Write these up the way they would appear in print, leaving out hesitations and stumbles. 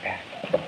right back.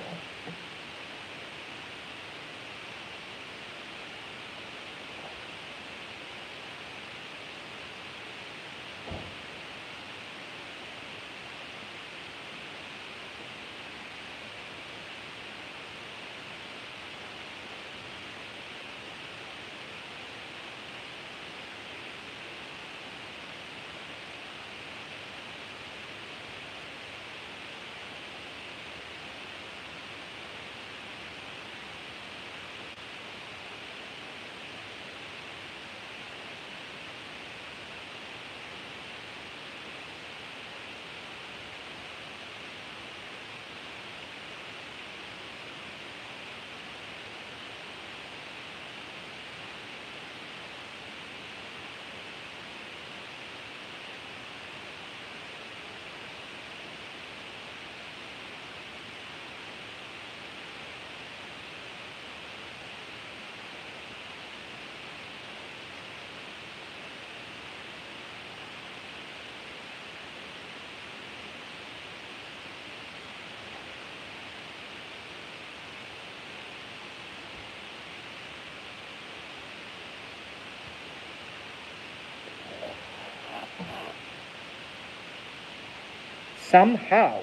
Somehow,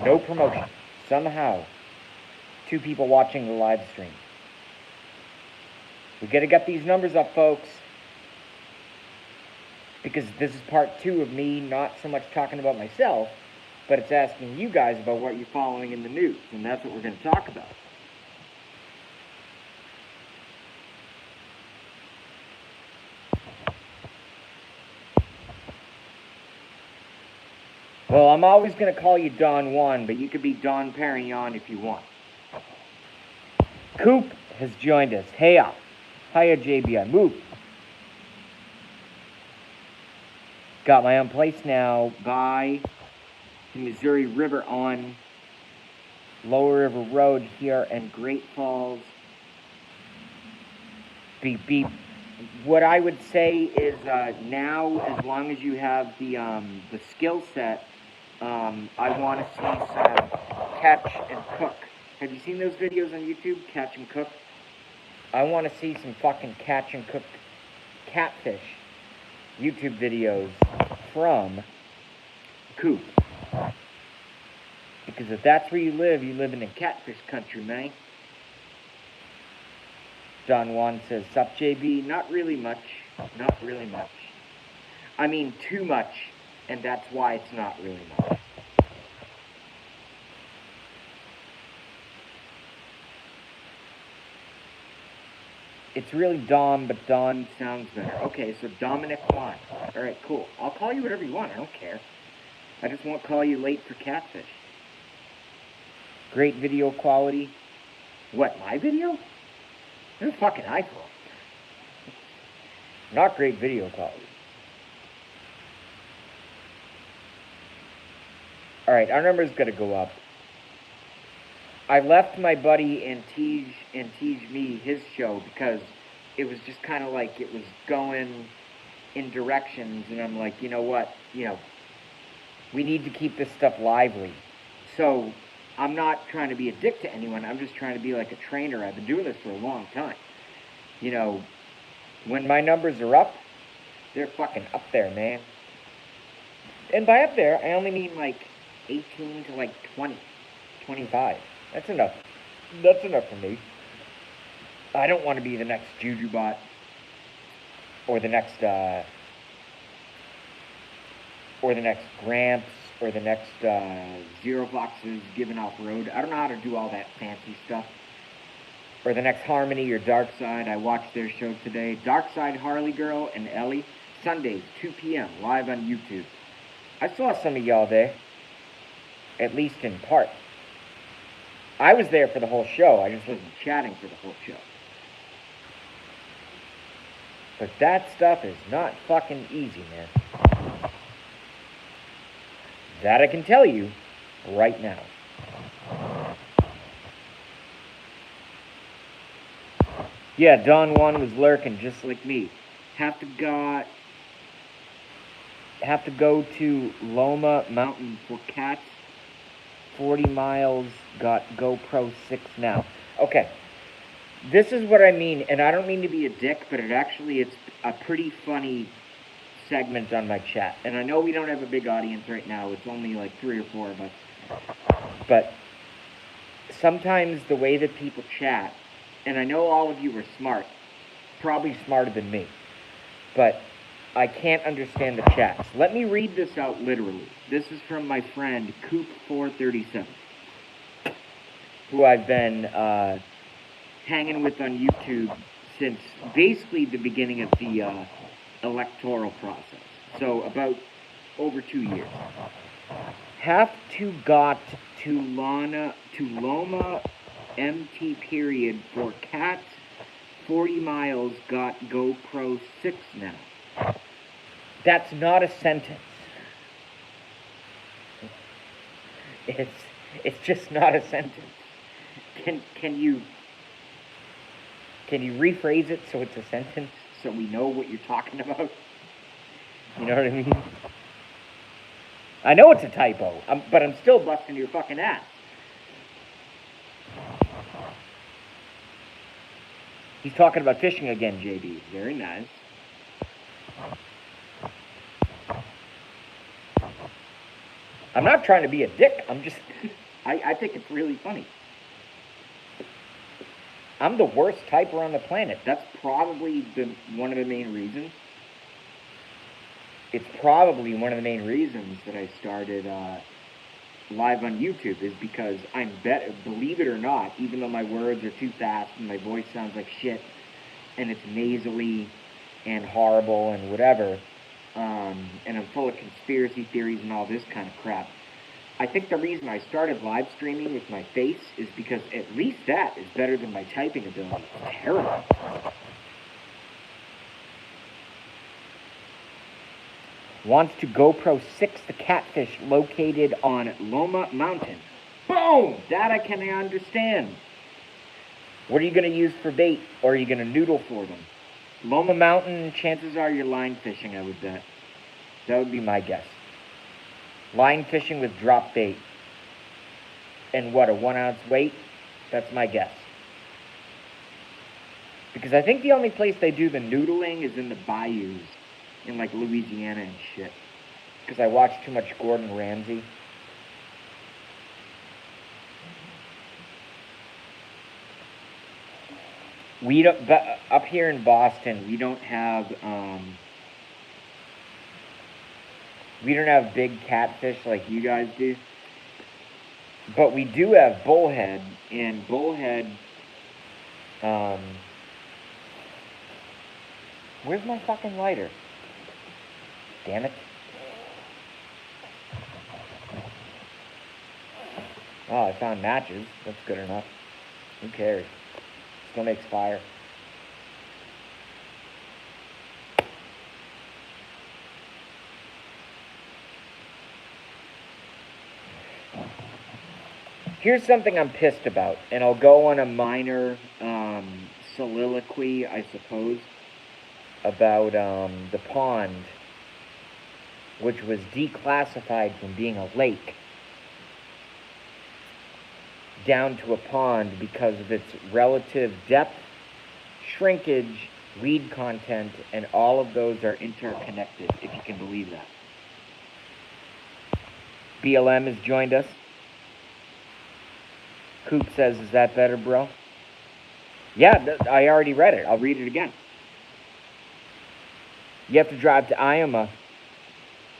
no promotion, somehow, 2 people watching the live stream. We gotta get these numbers up, folks. Because this is part 2 of me not so much talking about myself, but it's asking you guys about what you're following in the news, and that's what we're gonna talk about. Well, I'm always going to call you Don Juan, but you could be Don Perignon if you want. Coop has joined us. Hiya, JBI. Move. Got my own place now by the Missouri River on Lower River Road here in Great Falls. Beep, beep. What I would say is now, as long as you have the skill set, I want to see some catch and cook. Have you seen those videos on YouTube, catch and cook? I want to see some fucking catch and cook catfish YouTube videos from Coop. Because if that's where you live in a catfish country, man. Don Juan says, sup JB? Not really much. Not really much. I mean, too much, and that's why it's not really much. It's really Dom, but Don sounds better. Okay, so Dominic Juan. Alright, cool. I'll call you whatever you want. I don't care. I just won't call you late for catfish. Great video quality. What, my video? It's a fucking iPhone. Not great video quality. Alright, our number's gonna go up. I left my buddy Antige Me his show because it was just kind of like it was going in directions, and I'm like, you know what, we need to keep this stuff lively. So I'm not trying to be a dick to anyone. I'm just trying to be like a trainer. I've been doing this for a long time. When my numbers are up, they're fucking up there, man. And by up there, I only mean like 18 to like 20, 25. That's enough. That's enough for me. I don't want to be the next JujuBot or the next Gramps or the next Zero Foxes giving off road. I don't know how to do all that fancy stuff. Or the next Harmony or Darkside. I watched their show today. Darkside, Harley Girl, and Ellie. Sundays, 2 p.m. live on YouTube. I saw some of y'all there. At least in part. I was there for the whole show. I just wasn't chatting for the whole show. But that stuff is not fucking easy, man. That I can tell you right now. Yeah, Don Juan was lurking just like me. Have to got have to go to Loma Mountain for cats. 40 miles, got GoPro 6 now. Okay, this is what I mean, and I don't mean to be a dick, but it's a pretty funny segment on my chat. And I know we don't have a big audience right now. It's only like 3 or 4 of us. But sometimes the way that people chat, and I know all of you are smart, probably smarter than me, but I can't understand the chats. Let me read this out literally. This is from my friend Coop437, who I've been hanging with on YouTube since basically the beginning of the electoral process. So about over 2 years. Have to got to Loma MT period for cats. 40 miles, got GoPro 6 now. That's not a sentence. It's just not a sentence. Can you rephrase it so it's a sentence so we know what you're talking about? You know what I mean? I know it's a typo, but I'm still busting your fucking ass. He's talking about fishing again, JB. Very nice. I'm not trying to be a dick. I'm just... I think it's really funny. I'm the worst typer on the planet. That's probably one of the main reasons. It's probably one of the main reasons that I started live on YouTube, is because I'm better, believe it or not, even though my words are too fast and my voice sounds like shit and it's nasally and horrible and whatever, and I'm full of conspiracy theories and all this kind of crap. I think the reason I started live streaming with my face is because at least that is better than my typing ability. It's terrible. Wants to GoPro 6 the catfish located on Loma Mountain. Boom! That I can understand. What are you going to use for bait? Or are you going to noodle for them? Loma Mountain, chances are you're line fishing, I would bet. That would be my guess. Line fishing with drop bait. And what, a 1 ounce weight? That's my guess. Because I think the only place they do the noodling is in the bayous. In like Louisiana and shit. Because I watch too much Gordon Ramsay. We don't, up here in Boston, we don't have big catfish like you guys do. But we do have bullhead, and bullhead, where's my fucking lighter? Damn it. Oh, I found matches. That's good enough. Who cares? Still makes fire. Here's something I'm pissed about, and I'll go on a minor soliloquy, I suppose, about the pond, which was declassified from being a lake down to a pond because of its relative depth, shrinkage, weed content, and all of those are interconnected, if you can believe that. BLM has joined us. Coop says, is that better, bro? Yeah, I already read it. I'll read it again. You have to drive to Ioma,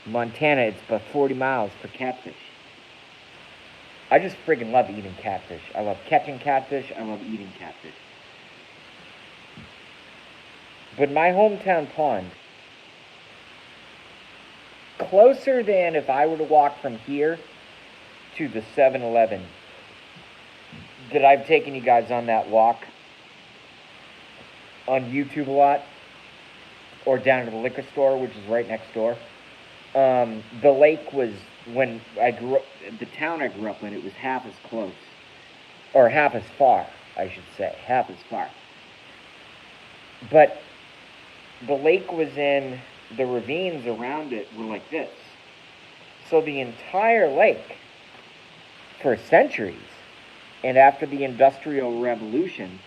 Montana. It's about 40 miles for catfish. I just friggin' love eating catfish. I love catching catfish. I love eating catfish. But my hometown pond, closer than if I were to walk from here to the 7-Eleven, that I've taken you guys on that walk on YouTube a lot, or down to the liquor store, which is right next door. The lake was, when I grew up, the town I grew up in, it was half as close. Or half as far, I should say. Half as far. But the lake was in the ravines around it were like this. So the entire lake, for centuries, and after the Industrial Revolution,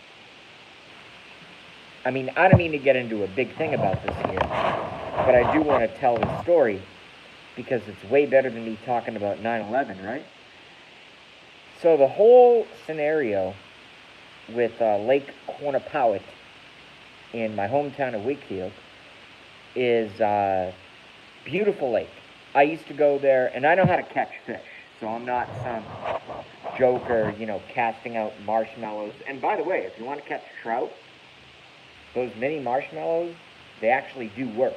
I mean, I don't mean to get into a big thing about this here, but I do want to tell this story because it's way better than me talking about 9/11, right? So the whole scenario with Lake Quannapowitt in my hometown of Wakefield is a beautiful lake. I used to go there, and I know how to catch fish, so I'm not some joker, casting out marshmallows. And by the way, if you want to catch trout, those mini marshmallows, they actually do work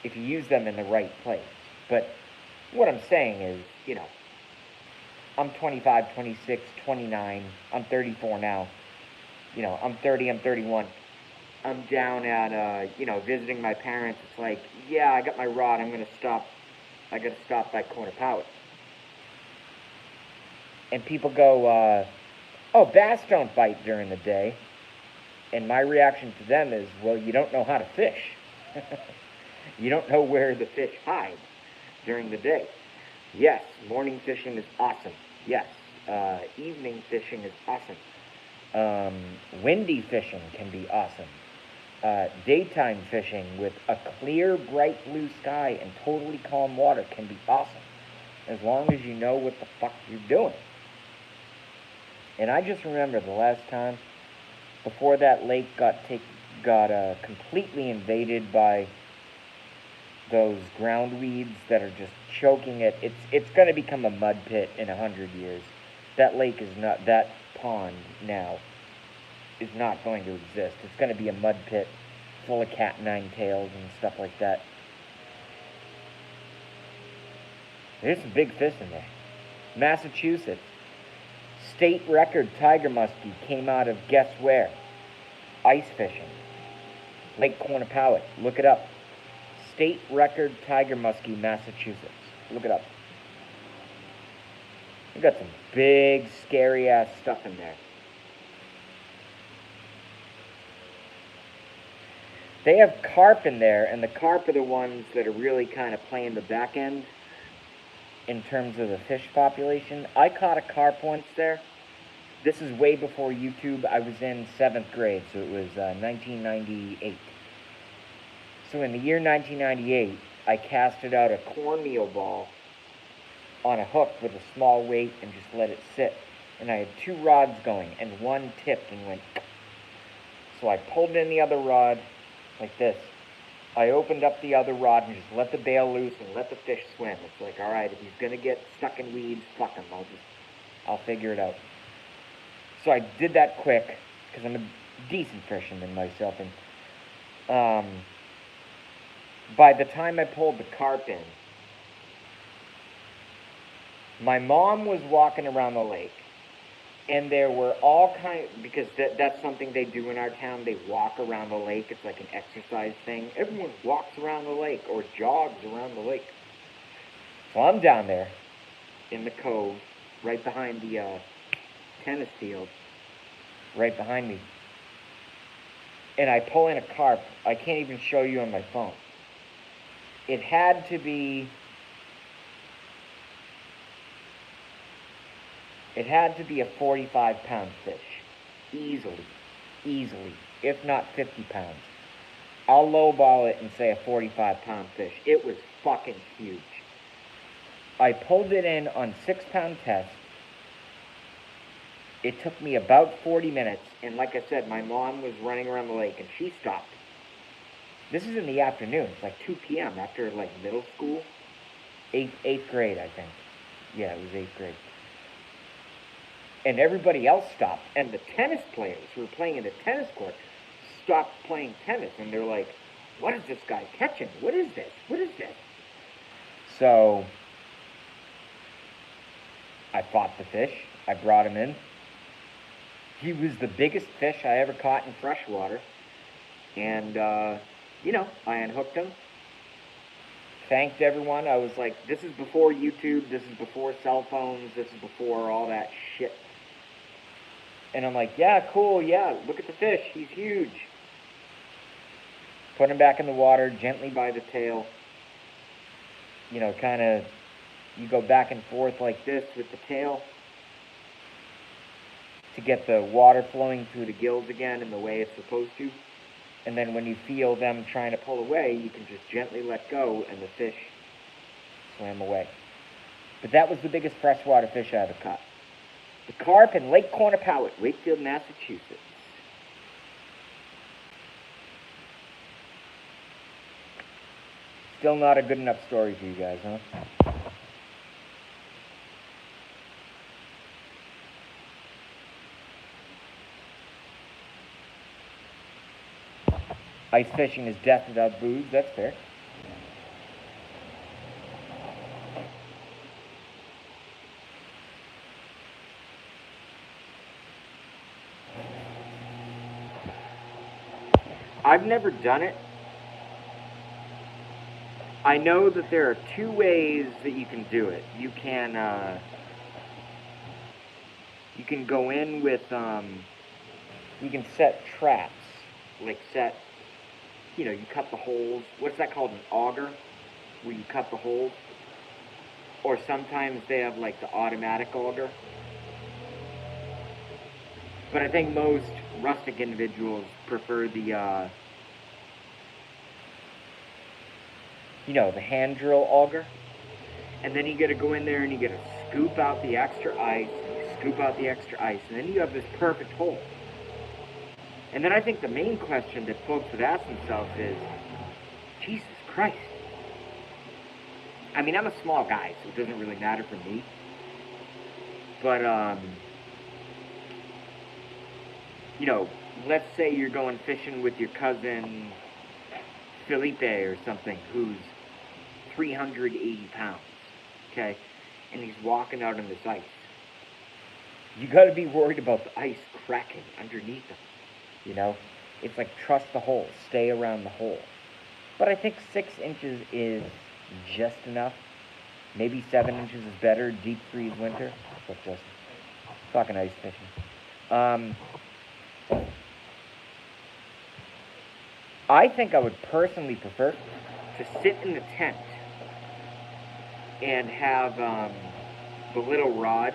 if you use them in the right place. But what I'm saying is, I'm 25, 26, 29, I'm 34 now. I'm 30, I'm 31. I'm down at, visiting my parents. It's like, yeah, I got my rod. I got to stop by Quannapowitt. And people go, oh, bass don't bite during the day. And my reaction to them is, well, you don't know how to fish. You don't know where the fish hide during the day. Yes, morning fishing is awesome. Yes, evening fishing is awesome. Windy fishing can be awesome. Daytime fishing with a clear, bright blue sky and totally calm water can be awesome, as long as you know what the fuck you're doing. And I just remember the last time, before that lake got completely invaded by those ground weeds that are just choking it. It's going to become a mud pit in 100 years. That lake is not, that pond now is not going to exist. It's going to be a mud pit full of cat nine tails and stuff like that. There's some big fish in there. Massachusetts. State record tiger muskie came out of guess where? Ice fishing. Lake Quannapowitt. Look it up. State record tiger muskie, Massachusetts. Look it up. We got some big, scary ass stuff in there. They have carp in there, and the carp are the ones that are really kind of playing the back end in terms of the fish population. I caught a carp once there. This is way before YouTube. I was in 7th grade, so it was 1998. So in the year 1998, I casted out a cornmeal ball on a hook with a small weight and just let it sit. And I had 2 rods going, and one tipped and went. So I pulled in the other rod like this. I opened up the other rod and just let the bail loose and let the fish swim. It's like, all right, if he's going to get stuck in weeds, fuck him. I'll figure it out. So I did that quick, because I'm a decent fisherman myself. And by the time I pulled the carp in, my mom was walking around the lake. And there were all kinds, because that's something they do in our town. They walk around the lake. It's like an exercise thing. Everyone walks around the lake or jogs around the lake. So I'm down there in the cove, right behind the tennis field, right behind me. And I pull in a carp. I can't even show you on my phone. It had to be a 45-pound fish. Easily. If not 50 pounds. I'll lowball it and say a 45-pound fish. It was fucking huge. I pulled it in on 6-pound test. It took me about 40 minutes. And like I said, my mom was running around the lake and she stopped. This is in the afternoon. It's like 2 p.m. after like middle school. 8th grade, I think. Yeah, it was 8th grade. And everybody else stopped. And the tennis players who were playing in the tennis court stopped playing tennis. And they're like, what is this guy catching? What is this? So I fought the fish. I brought him in. He was the biggest fish I ever caught in freshwater. And, I unhooked him. Thanked everyone. I was like, this is before YouTube. This is before cell phones. This is before all that shit. And I'm like, yeah, cool, yeah, look at the fish. He's huge. put them back in the water gently by the tail. You know, kind of, you go back and forth like this with the tail to get the water flowing through the gills again in the way it's supposed to. And then when you feel them trying to pull away, you can just gently let go and the fish swam away. But that was the biggest freshwater fish I ever caught. The carp in Lake Quannapowitt, Wakefield, Massachusetts. Still not a good enough story for you guys, huh? Ice fishing is death without booze, that's fair. I've never done it. I know that there are two ways that you can do it. You can go in with, you can set traps, like set, you know, you cut the holes. What's that called, an auger, where you cut the holes? Or sometimes they have like the automatic auger. But I think most rustic individuals prefer the, you know, the hand drill auger. And then you gotta go in there and you gotta scoop out the extra ice, and then you have this perfect hole. And then I think the main question that folks would ask themselves is, Jesus Christ. I mean, I'm a small guy, so it doesn't really matter for me. But, you know, let's say you're going fishing with your cousin Felipe or something, who's 380 pounds, okay? And he's walking out on this ice. You gotta be worried about the ice cracking underneath him, you know? It's like, trust the hole, stay around the hole. But I think 6 inches is just enough. Maybe 7 inches is better, deep freeze winter. But just fucking ice fishing. I think I would personally prefer to sit in the tent and have the little rod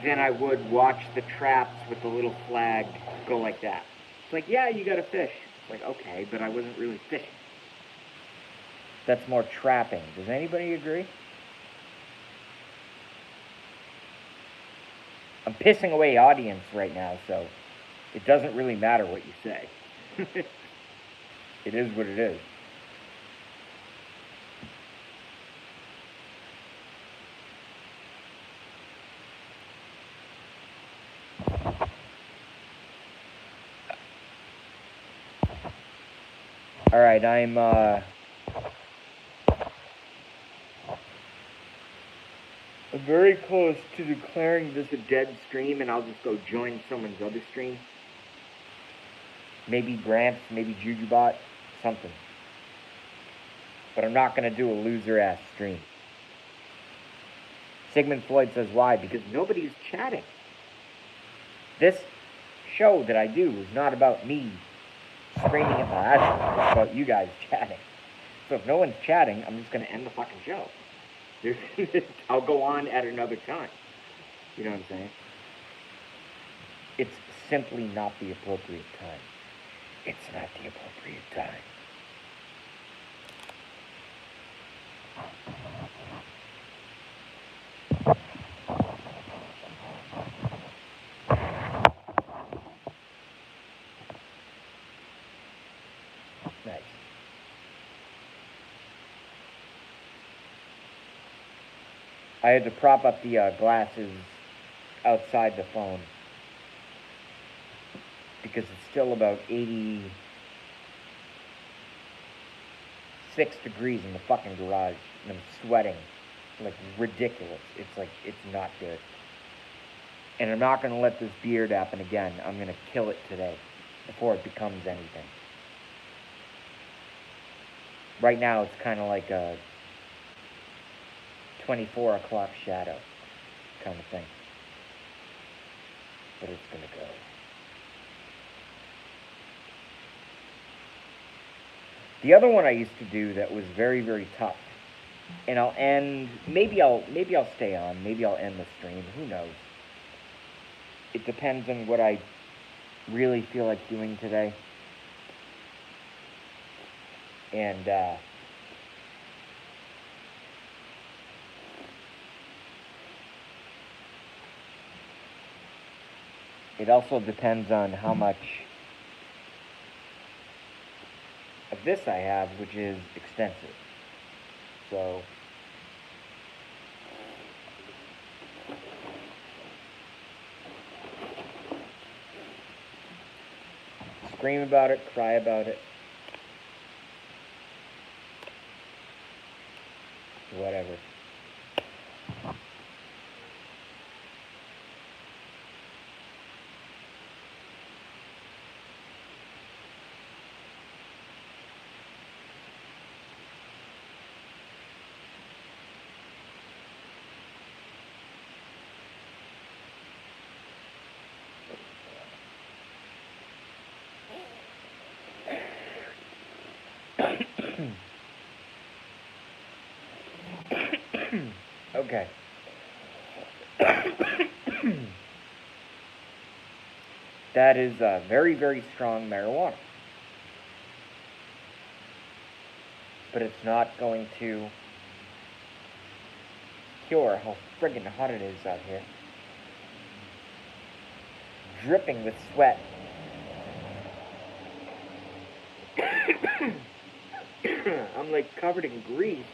than I would watch the traps with the little flag go like that. It's like, yeah, you got a fish. It's like, okay, but I wasn't really fishing. That's more trapping. Does anybody agree? I'm pissing away audience right now, so it doesn't really matter what you say. It is what it is. Alright, I'm very close to declaring this a dead stream, and I'll just go join someone's other stream. Maybe Gramps, maybe Jujubot, something. But I'm not going to do a loser-ass stream. Sigmund Floyd says, why? Because nobody's chatting. This show that I do is not about me screaming at my iPhone. It's about you guys chatting. So if no one's chatting, I'm just going to end the fucking show. I'll go on at another time. You know what I'm saying? It's simply not the appropriate time. It's not the appropriate time. Nice. I had to prop up the glasses outside the phone because it's still about 86 degrees in the fucking garage, and I'm sweating like ridiculous. It's like, it's not good. And I'm not going to let this beard happen again. I'm going to kill it today before it becomes anything. Right now it's kind of like a 24 o'clock shadow kind of thing. But it's going to go. The other one I used to do that was very, very tough, and I'll end. Maybe I'll stay on. Maybe I'll end the stream. Who knows? It depends on what I really feel like doing today. And it also depends on how much of this I have, which is extensive. So scream about it, cry about it, whatever. Okay. That is very, very strong marijuana. But it's not going to cure how friggin' hot it is out here. Dripping with sweat. I'm like covered in grease.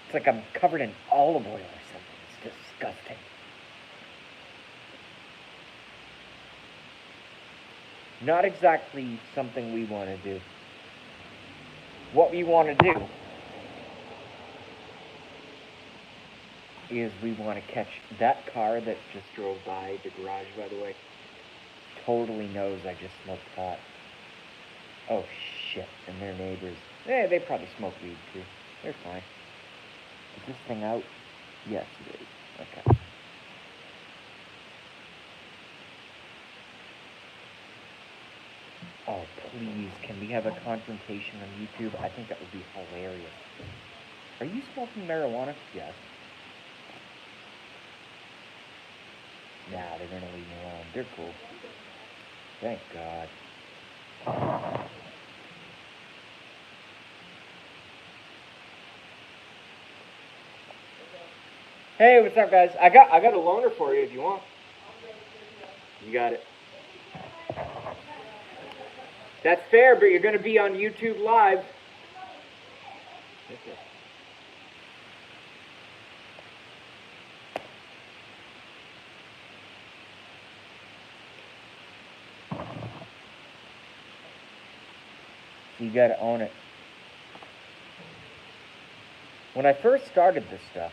It's like I'm covered in olive oil or something. It's disgusting. Not exactly something we want to do. What we want to do is we want to catch that car that just drove by the garage, by the way. Totally knows I just smoked pot. Oh shit, and their neighbors. They probably smoke weed too. They're fine. Is this thing out? Yes, it is. Okay. Oh, please, can we have a confrontation on YouTube? I think that would be hilarious. Are you smoking marijuana? Yes. Nah, they're gonna leave me alone. They're cool. Thank God. Hey, what's up, guys? I got a loaner for you if you want. You got it. That's fair, but you're gonna be on YouTube Live. Okay. You gotta own it. When I first started this stuff,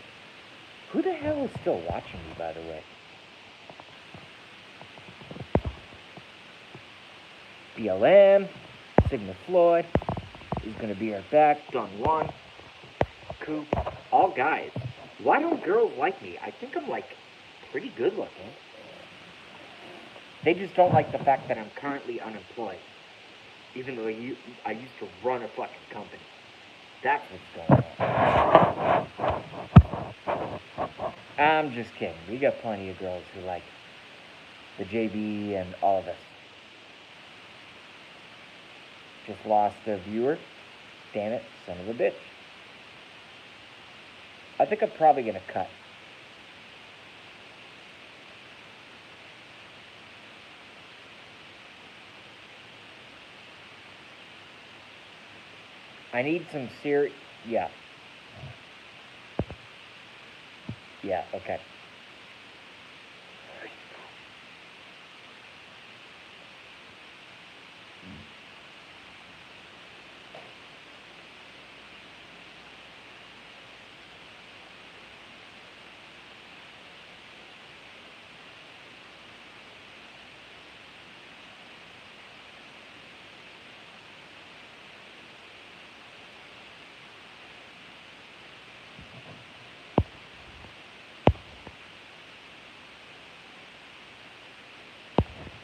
who the hell is still watching me, by the way? BLM, Sigma Floyd, is gonna be our back, Don Juan, Coop, all guys. Why don't girls like me? I think I'm like pretty good looking. They just don't like the fact that I'm currently unemployed. Even though I used to run a fucking company. That's what's going on. I'm just kidding. We got plenty of girls who like the JB and all of us. Just lost a viewer. Damn it, son of a bitch. I think I'm probably gonna cut. I need some serious. Yeah. Yeah, okay.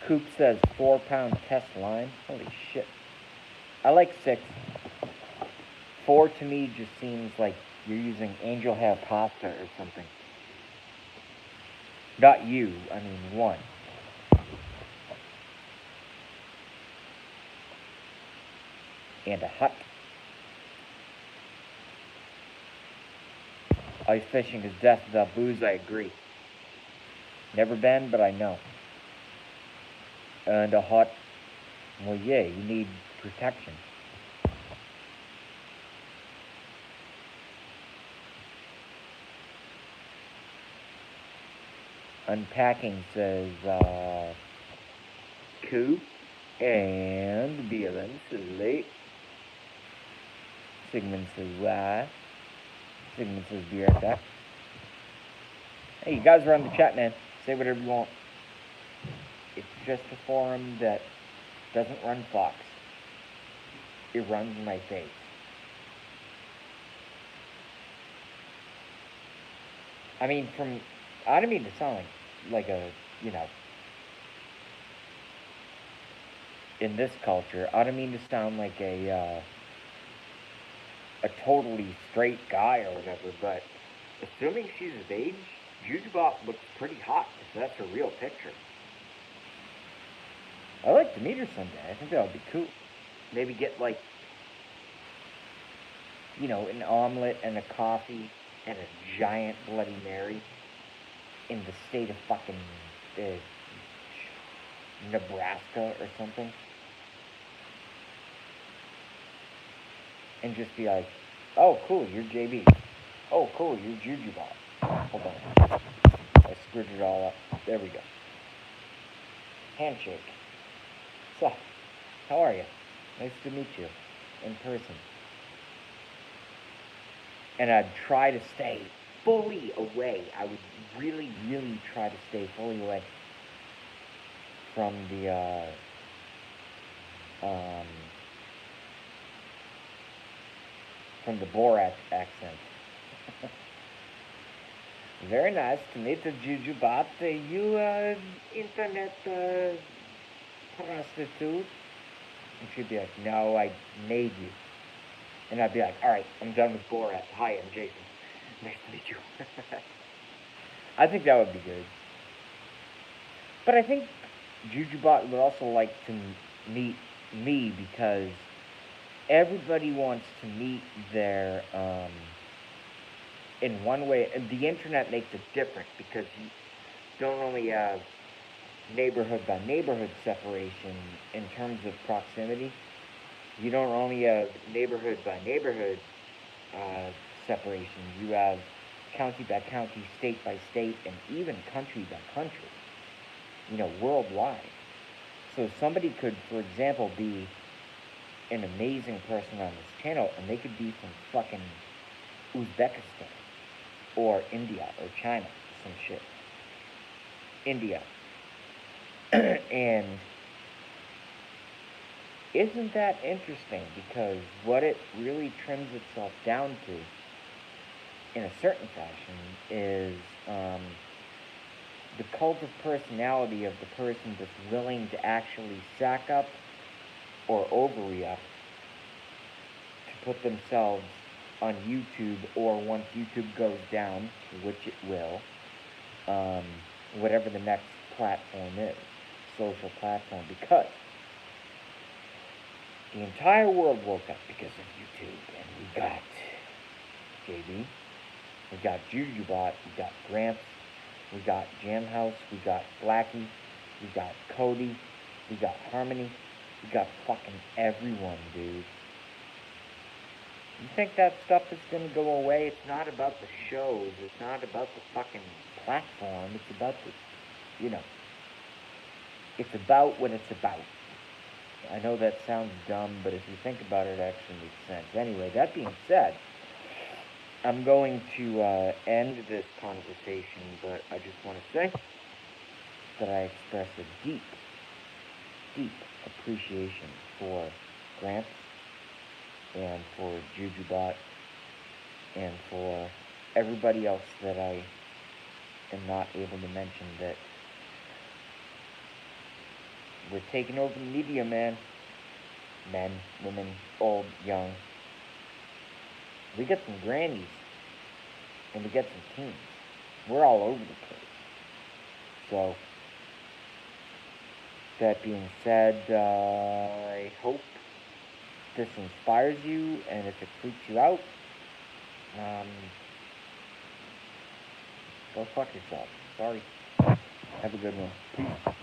Coop says 4-pound test line. Holy shit. I like 6. 4 to me just seems like you're using angel hair pasta or something. Not you, I mean 1. And a hut. Ice fishing is death without booze, I agree. Never been, but I know. And a hut, well, yeah, you need protection. Unpacking says, Coop and BLM says late. Sigmund says why. Sigmund says be right back. Hey, you guys are on the chat, man. Say whatever you want. It's just a forum that doesn't run Fox. It runs my face. I mean, I don't mean to sound like a, in this culture, I don't mean to sound like a totally straight guy or whatever, but assuming she's of age, Jujubot looks pretty hot if that's a real picture. I'd like to meet her someday. I think that would be cool. Maybe get an omelet and a coffee and a giant Bloody Mary in the state of fucking Nebraska or something. And just be like, oh, cool, you're JB. Oh, cool, you're Jujubot. Hold on. I screwed it all up. There we go. Handshake. So, how are you? Nice to meet you in person. And I'd try to stay fully away. I would really, really try to stay fully away from the, Borat accent. Very nice to meet the Jujubot. You, internet, prostitute? And she'd be like, no, I made you. And I'd be like, all right, I'm done with Borat. Hi, I'm Jason. Nice to meet you. I think that would be good. But I think Jujubot would also like to meet me because everybody wants to meet their, in one way, and the internet makes it different because you don't only have neighborhood by neighborhood separation in terms of proximity. You don't only have neighborhood by neighborhood separation. You have county by county, state by state, and even country by country. Worldwide. So somebody could, for example, be an amazing person on this channel, and they could be from fucking Uzbekistan, or India, or China, some shit. India. And isn't that interesting? Because what it really trims itself down to, in a certain fashion, is the cult of personality of the person that's willing to actually sack up or overreact to put themselves on YouTube, or once YouTube goes down, which it will, whatever the next platform is, social platform, because the entire world woke up because of YouTube, and we got JB, we got Jujubot, we got Gramps, we got Jamhouse, we got Blackie, we got Cody, we got Harmony, we got fucking everyone, dude. You think that stuff is gonna go away? It's not about the shows, it's not about the fucking platform, it's about it's about what it's about. I know that sounds dumb, but if you think about it, it actually makes sense. Anyway, that being said, I'm going to end this conversation, but I just want to say that I express a deep, deep appreciation for Gramps, and for Jujubot, and for everybody else that I am not able to mention that We're taking over the media, man. Men, women, old, young. We got some grannies. And we got some teens. We're all over the place. So, that being said, I hope this inspires you, and if it freaks you out, go fuck yourself. Sorry. Have a good one. Peace.